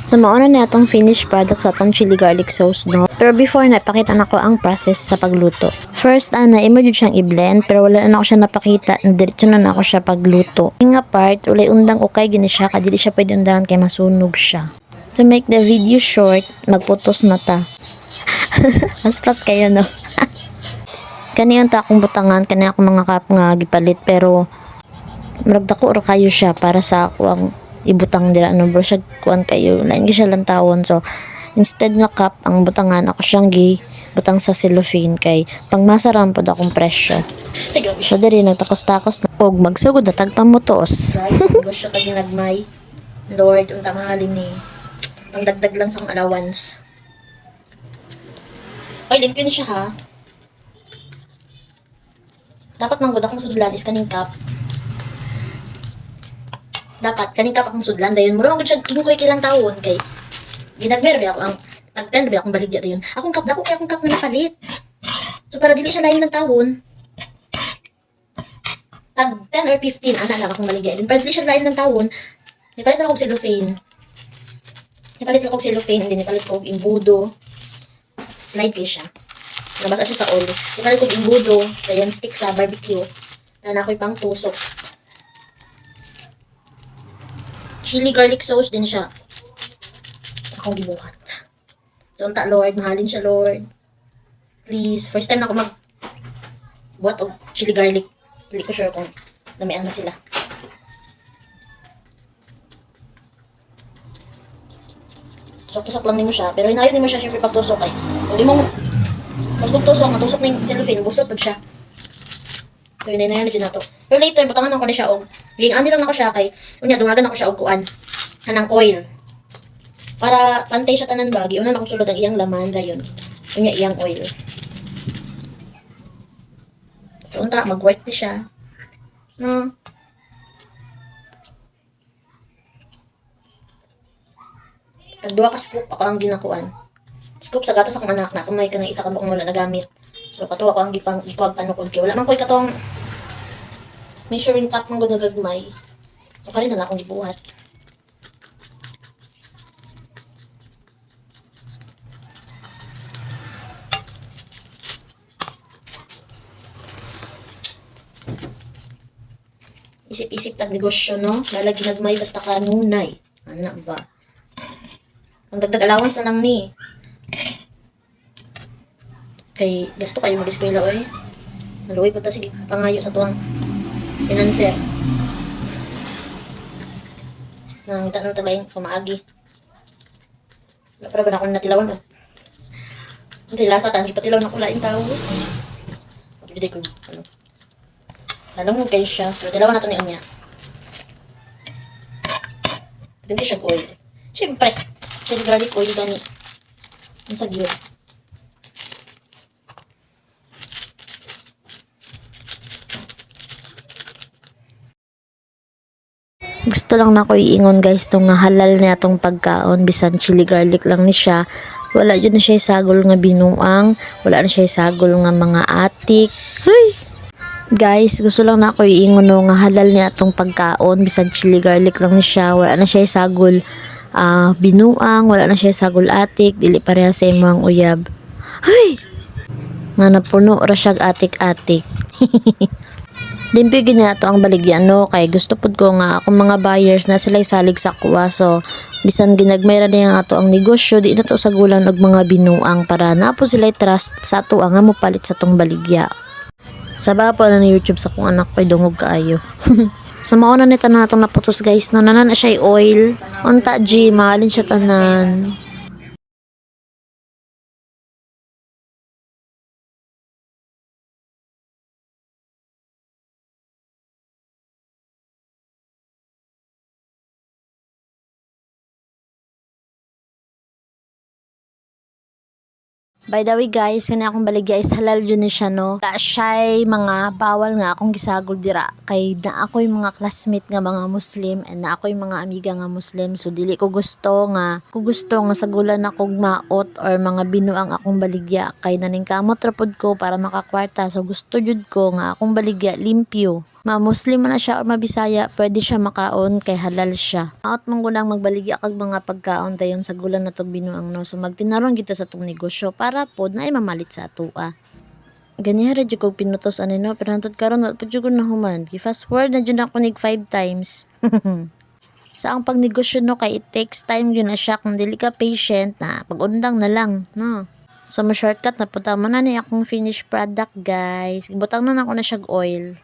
So, mauna na itong finished product sa itong chili garlic sauce, no? Pero before na, ipakita na ko ang process sa pagluto. First, imo jud siyang i-blend, pero wala na ako siya napakita, na diretso na ako siya pagluto. Yung nga part, ulay undang okay, gini siya, kadili siya pwede undahan kay masunog siya. To make the video short, magputos na ta. Aspas kayo, no? Kaniyan ta akong butangan, kaniya akong mga cup nga gipalit, pero maragdako ra kayo siya para sa ako ang ibutang dira no bro siya kuan kayo lain siya lantawon, so instead nga cup ang butangan ako siyang butang sa cellophane kay pangmasaram pod akong presyo. So diri nagtakos-takos na og magsugod na tagpamutos. Guys, negosyo ta ginagmay. Lord, unta mahalin ni pangdagdag lang sa akong allowance. Oy, limpyo ni siya ha. Dapat manggod akong sudlan is kaning cup. Dapat kaning cup akong sudlan dayon mura man gud siya king koy kilang taon kay ginagmer ba ako ang tagtan ba akong baligya dayon. Akong cup dako kay akong cup na napalit. So para dili siya lain ng taon. Tag 10 or 15 ana lang akong baligya. Din para dili siya lain ng taon. Nipalit na ako og cellophane. Nipalit ako og cellophane din nipalit ko og imbudo. Slide kay siya. Nabasa siya sa oil. Nipalit ko og imbudo, dayon stick sa barbecue. Na ako'y pang tusok. Chili garlic sauce din siya. Akong gibuhat. So, unta Lord, mahalin siya Lord. Please, first time na ako buhat og chili garlic. Hindi ko sure kung namian na sila. Tusok-tusok lang din mo siya, pero hinayon din mo siya syempre pagtusok ay. Kung di mo tusok, matusok na yung cellophane, buslot po siya. So, yun na yan na to. Pero later, butangan ako na siya og ani lang ako siya kay unya dungagan ako siya og kuan kanang oil. Para pantay siya tanan bagi, una na ko sulod ang iyang laman dayon. Unya iyang oil. So, unta mag-work na siya. No. Tagduha ka scoop ako ang ginakuan. Scoop sa gatas akong anak na kung may kanang isa ka bakong wala nagamit. So, katuwa ko ang gikuwag panukod kay wala man ko'y katong measuring cup ng gagagmay. So, karin na akong gibuhat. Isip-isip tag negosyo, no? Lalagi nagmay basta kanunay. Anak ba? Ang dagdag allowance na lang ni. Kay gasto kayo mag-eskwela oy. Naluoy po ta sige pangayo sa tuwang financer. Nang ita na talagang pamaagi. Wala para ba na akong natilawan o? Ang tilasa ka, hindi patilaw na kulaing tao. Hindi ko, ano. Nalungog kayo siya, pero tilawan natin niya. Ganti siya oil. Siyempre, chili garlic oil gani. Ang sagyo. Gusto lang na ko iingon guys tong nga halal niya tong pagkaon bisan chili garlic lang ni siya. Wala yun na siya sagol nga binuang, wala na siya sagol nga mga atik. Hey! Guys, gusto lang na ko iingon no, nga halal niya tong pagkaon bisan chili garlic lang ni siya. Wala na siya sagol binuang, wala na siya sagol atik, dili pareha sa imong uyab. Hey! Nga napuno ra siya atik-atik. Limpyo gina to ang baligyan no kay gusto pud ko nga akong mga buyers na sila salig sa kuwa, so bisan ginagmay ra niya ato ang negosyo di na to sa gulan og mga binuang para napo sila trust sa ato nga mopalit sa tong baligya. Sa po na YouTube sa kong anak ko'y dungog kaayo. So mauna ni tanan natong naputos guys no nanan na siya oil unta G mahalin siya tanan. By the way guys, kani akong baligya is halal jud ni siya no. Da siya'y mga bawal nga akong gisagol dira kay na ako'y mga classmate nga mga Muslim and na ako'y mga amiga nga Muslim, so dili ko gusto nga sagulan akong maot or mga binuang akong baligya kay naningkamot ra pud ko para makakwarta, so gusto jud ko nga akong baligya limpyo. Ma-Muslim man na siya or mabisaya, pwede siya makaon kay halal siya. Out mong gulang magbaligi akag mga pagkaon dayon sa gulang na tong binuang no. So magtinaron kita sa tong negosyo para pod na ay mamalit sa atua. Ganiha ra jud kog pinutos ani no, pero hantod karon wala pa jud ko nahuman. Fast forward na jud ako nig 5 times. Sa ang pagnegosyo no kay it takes time yun na siya kung dili ka patient na pag-undang na lang no. So ma-shortcut na punta mo na ni akong finished product guys. Ibutang na ako na siya oil.